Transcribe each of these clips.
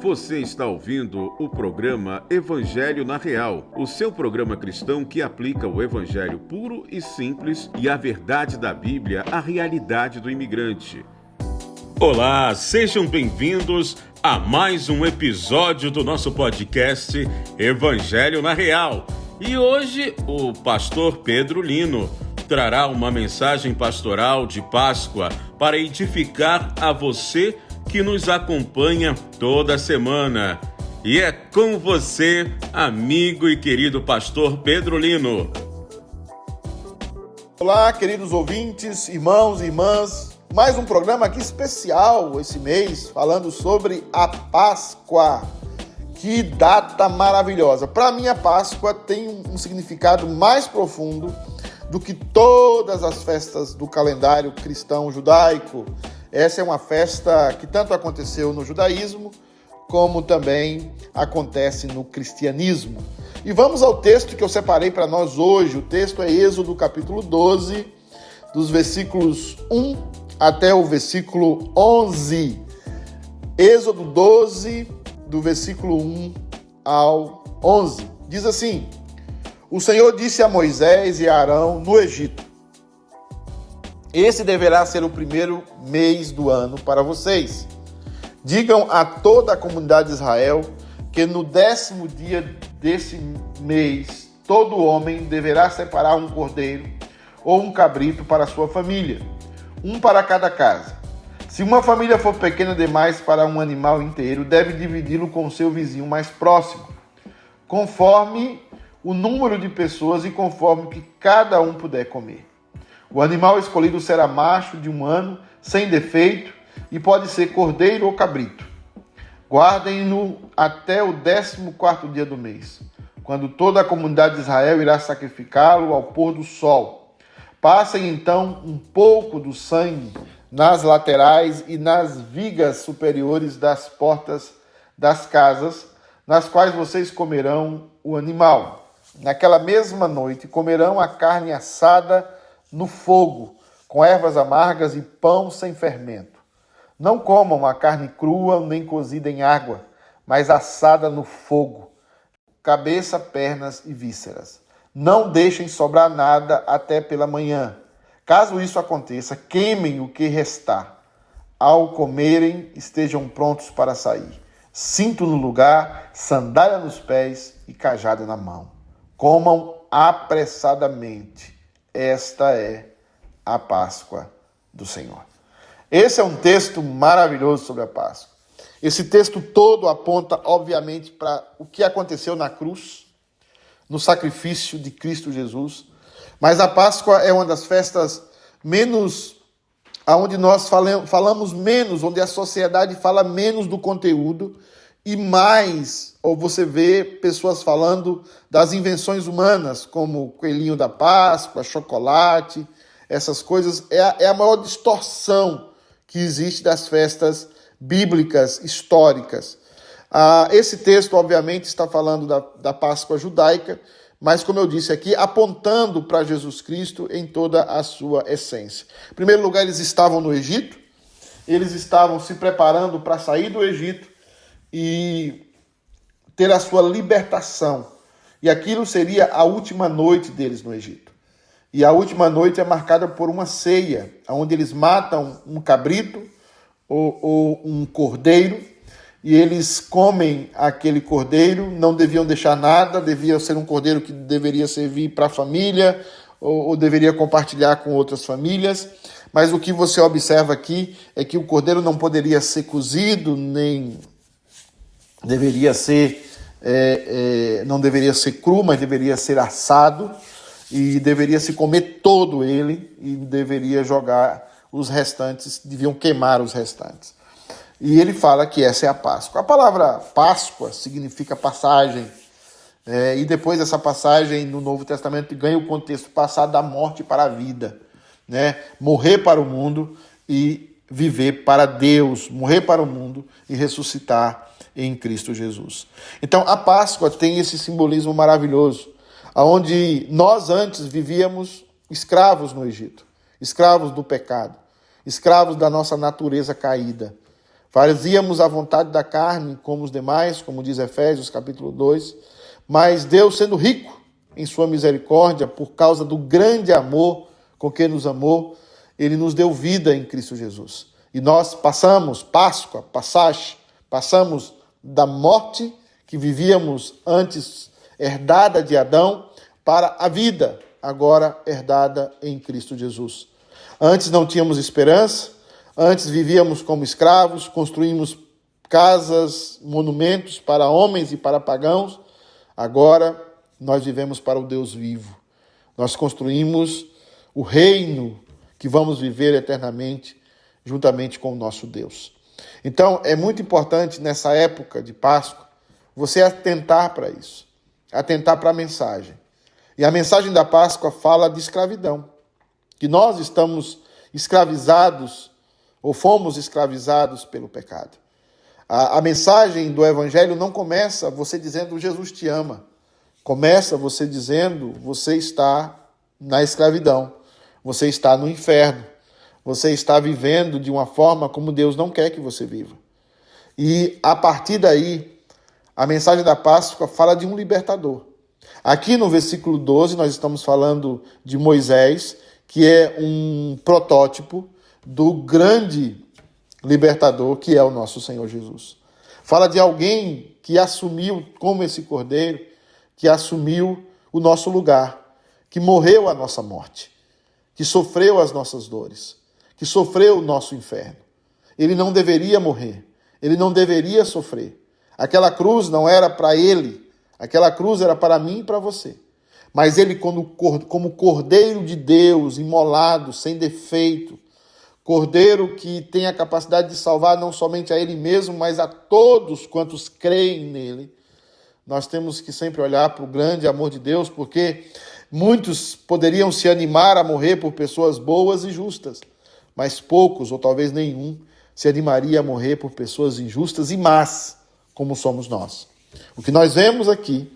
Você está ouvindo o programa Evangelho na Real, o seu programa cristão que aplica o evangelho puro e simples e a verdade da Bíblia à realidade do imigrante. Olá, sejam bem-vindos a mais um episódio do nosso podcast Evangelho na Real. E hoje o pastor Pedro Lino trará uma mensagem pastoral de Páscoa para edificar a você que nos acompanha toda semana. E é com você, amigo e querido pastor Pedro Lino. Olá, queridos ouvintes, irmãos e irmãs. Mais um programa aqui especial esse mês, falando sobre a Páscoa. Que data maravilhosa! Para mim, a Páscoa tem um significado mais profundo do que todas as festas do calendário cristão judaico. Essa é uma festa que tanto aconteceu no judaísmo, como também acontece no cristianismo. E vamos ao texto que eu separei para nós hoje. O texto é Êxodo capítulo 12, dos versículos 1 até o versículo 11. Êxodo 12, do versículo 1 ao 11. Diz assim: O Senhor disse a Moisés e a Arão no Egito: Esse deverá ser o primeiro mês do ano para vocês. Digam a toda a comunidade de Israel que no 10º dia desse mês, todo homem deverá separar um cordeiro ou um cabrito para a sua família, um para cada casa. Se uma família for pequena demais para um animal inteiro, deve dividi-lo com seu vizinho mais próximo, conforme o número de pessoas e conforme o que cada um puder comer. O animal escolhido será macho de 1 ano, sem defeito, e pode ser cordeiro ou cabrito. Guardem-no até o 14º dia do mês, quando toda a comunidade de Israel irá sacrificá-lo ao pôr do sol. Passem então um pouco do sangue nas laterais e nas vigas superiores das portas das casas, nas quais vocês comerão o animal. Naquela mesma noite comerão a carne assada no fogo, com ervas amargas e pão sem fermento. Não comam a carne crua nem cozida em água, mas assada no fogo, cabeça, pernas e vísceras. Não deixem sobrar nada até pela manhã. Caso isso aconteça, queimem o que restar. Ao comerem, estejam prontos para sair. Cinto no lugar, sandália nos pés e cajado na mão. Comam apressadamente. Esta é a Páscoa do Senhor. Esse é um texto maravilhoso sobre a Páscoa. Esse texto todo aponta, obviamente, para o que aconteceu na cruz, no sacrifício de Cristo Jesus. Mas a Páscoa é uma das festas onde nós falamos menos, onde a sociedade fala menos do conteúdo e mais, ou você vê pessoas falando das invenções humanas, como coelhinho da Páscoa, chocolate, essas coisas. É a maior distorção que existe das festas bíblicas históricas. Esse texto, obviamente, está falando da Páscoa judaica, mas, como eu disse aqui, apontando para Jesus Cristo em toda a sua essência. Em primeiro lugar, eles estavam no Egito, eles estavam se preparando para sair do Egito e ter a sua libertação. E aquilo seria a última noite deles no Egito. E a última noite é marcada por uma ceia, onde eles matam um cabrito ou um cordeiro, e eles comem aquele cordeiro, não deviam deixar nada, devia ser um cordeiro que deveria servir para a família, ou deveria compartilhar com outras famílias. Mas o que você observa aqui é que o cordeiro não poderia ser cozido, nem deveria ser, não deveria ser cru, mas deveria ser assado, e deveria se comer todo ele, e deveria jogar os restantes, deviam queimar os restantes. E ele fala que essa é a Páscoa. A palavra Páscoa significa passagem, e depois essa passagem no Novo Testamento ganha o contexto passar da morte para a vida, né? Morrer para o mundo e viver para Deus, morrer para o mundo e ressuscitar em Cristo Jesus. Então a Páscoa tem esse simbolismo maravilhoso, onde nós antes vivíamos escravos no Egito, escravos do pecado, escravos da nossa natureza caída. Fazíamos a vontade da carne como os demais, como diz Efésios capítulo 2, mas Deus, sendo rico em sua misericórdia, por causa do grande amor com que nos amou, ele nos deu vida em Cristo Jesus. E nós passamos da morte que vivíamos antes, herdada de Adão, para a vida, agora herdada em Cristo Jesus. Antes não tínhamos esperança, antes vivíamos como escravos, construímos casas, monumentos para homens e para pagãos. Agora nós vivemos para o Deus vivo. Nós construímos o reino que vamos viver eternamente, juntamente com o nosso Deus. Então, é muito importante nessa época de Páscoa, você atentar para isso, atentar para a mensagem. E a mensagem da Páscoa fala de escravidão, que nós estamos escravizados, ou fomos escravizados pelo pecado. A mensagem do Evangelho não começa você dizendo Jesus te ama. Começa você dizendo você está na escravidão, você está no inferno, você está vivendo de uma forma como Deus não quer que você viva. E a partir daí, a mensagem da Páscoa fala de um libertador. Aqui no versículo 12, nós estamos falando de Moisés, que é um protótipo do grande libertador, que é o nosso Senhor Jesus. Fala de alguém que assumiu, como esse cordeiro, que assumiu o nosso lugar, que morreu a nossa morte, que sofreu as nossas dores, que sofreu o nosso inferno. Ele não deveria morrer, ele não deveria sofrer. Aquela cruz não era para ele, aquela cruz era para mim e para você. Mas ele, como cordeiro de Deus, imolado, sem defeito, cordeiro que tem a capacidade de salvar não somente a ele mesmo, mas a todos quantos creem nele, nós temos que sempre olhar para o grande amor de Deus, porque muitos poderiam se animar a morrer por pessoas boas e justas, mas poucos, ou talvez nenhum, se animaria a morrer por pessoas injustas e más, como somos nós. O que nós vemos aqui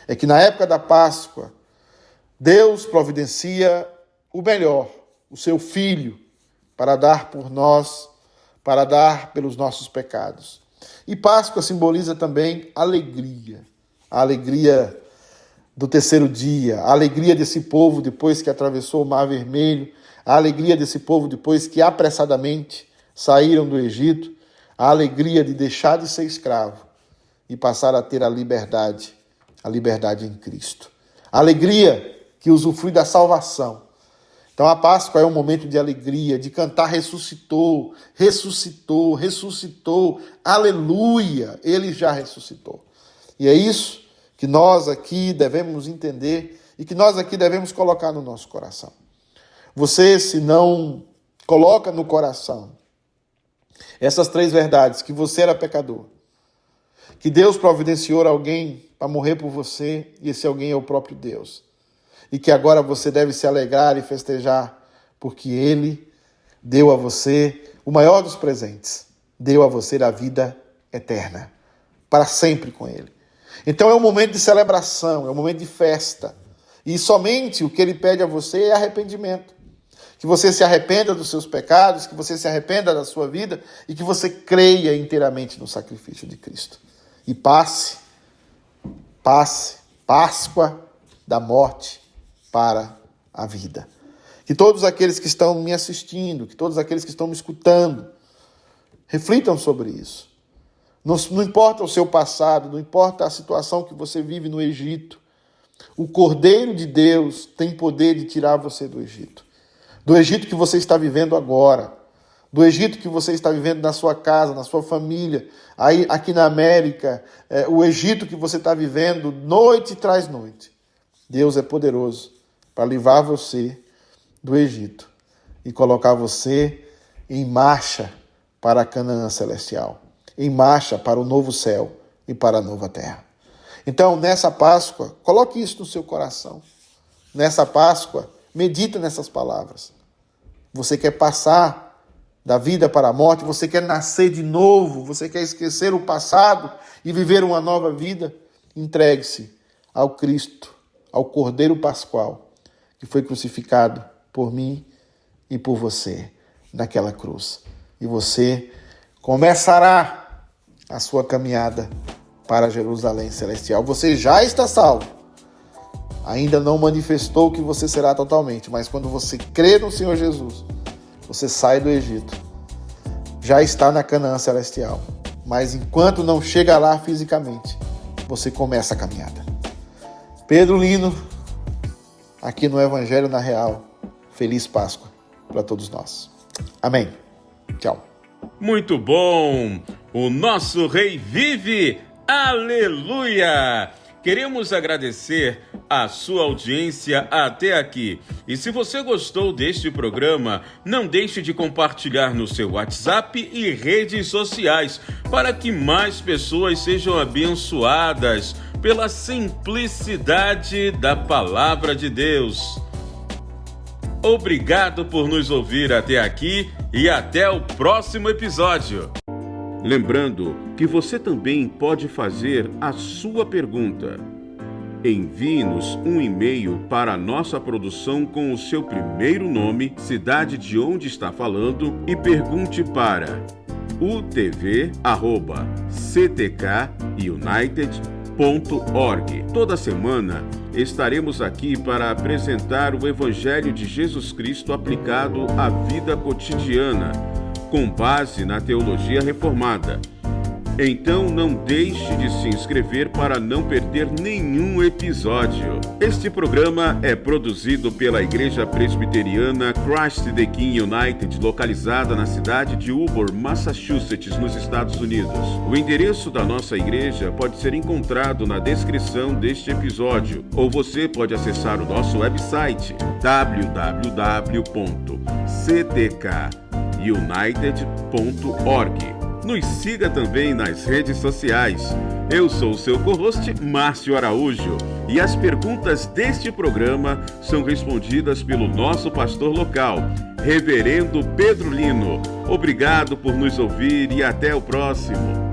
é que na época da Páscoa, Deus providencia o melhor, o seu Filho, para dar por nós, para dar pelos nossos pecados. E Páscoa simboliza também alegria. A alegria do terceiro dia, a alegria desse povo depois que atravessou o Mar Vermelho, a alegria desse povo depois que apressadamente saíram do Egito, a alegria de deixar de ser escravo e passar a ter a liberdade em Cristo. A alegria que usufrui da salvação. Então a Páscoa é um momento de alegria, de cantar ressuscitou, ressuscitou, ressuscitou, aleluia, ele já ressuscitou. E é isso que nós aqui devemos entender e que nós aqui devemos colocar no nosso coração. Você, se não coloca no coração essas três verdades, que você era pecador, que Deus providenciou alguém para morrer por você, e esse alguém é o próprio Deus, e que agora você deve se alegrar e festejar, porque Ele deu a você o maior dos presentes, deu a você a vida eterna, para sempre com Ele. Então é um momento de celebração, é um momento de festa, e somente o que Ele pede a você é arrependimento. Que você se arrependa dos seus pecados, que você se arrependa da sua vida e que você creia inteiramente no sacrifício de Cristo. E passe, Páscoa da morte para a vida. Que todos aqueles que estão me assistindo, que todos aqueles que estão me escutando, reflitam sobre isso. Não importa o seu passado, não importa a situação que você vive no Egito, o Cordeiro de Deus tem poder de tirar você do Egito. Do Egito que você está vivendo agora, do Egito que você está vivendo na sua casa, na sua família, aí aqui na América, o Egito que você está vivendo noite tras noite. Deus é poderoso para livrar você do Egito e colocar você em marcha para a Canaã celestial, em marcha para o novo céu e para a nova terra. Então, nessa Páscoa, coloque isso no seu coração. Nessa Páscoa, medita nessas palavras. Você quer passar da vida para a morte, você quer nascer de novo, você quer esquecer o passado e viver uma nova vida? Entregue-se ao Cristo, ao Cordeiro Pascual, que foi crucificado por mim e por você naquela cruz. E você começará a sua caminhada para Jerusalém Celestial. Você já está salvo. Ainda não manifestou que você será totalmente, mas quando você crê no Senhor Jesus, você sai do Egito. Já está na Canaã Celestial. Mas enquanto não chega lá fisicamente, você começa a caminhada. Pedro Lino, aqui no Evangelho na Real. Feliz Páscoa para todos nós. Amém. Tchau. Muito bom! O nosso Rei vive! Aleluia! Queremos agradecer a sua audiência até aqui. E se você gostou deste programa, não deixe de compartilhar no seu WhatsApp e redes sociais para que mais pessoas sejam abençoadas pela simplicidade da Palavra de Deus. Obrigado por nos ouvir até aqui e até o próximo episódio. Lembrando que você também pode fazer a sua pergunta. Envie-nos um e-mail para a nossa produção com o seu primeiro nome, cidade de onde está falando e pergunte para utv@ctkunited.org. Toda semana estaremos aqui para apresentar o Evangelho de Jesus Cristo aplicado à vida cotidiana, com base na teologia reformada. Então não deixe de se inscrever para não perder nenhum episódio. Este programa é produzido pela Igreja Presbiteriana Christ the King United, localizada na cidade de Ubor, Massachusetts, nos Estados Unidos. O endereço da nossa igreja pode ser encontrado na descrição deste episódio, ou você pode acessar o nosso website www.ctkunited.org. Nos siga também nas redes sociais. Eu sou o seu co-host, Márcio Araújo, e as perguntas deste programa são respondidas pelo nosso pastor local, Reverendo Pedro Lino. Obrigado por nos ouvir e até o próximo.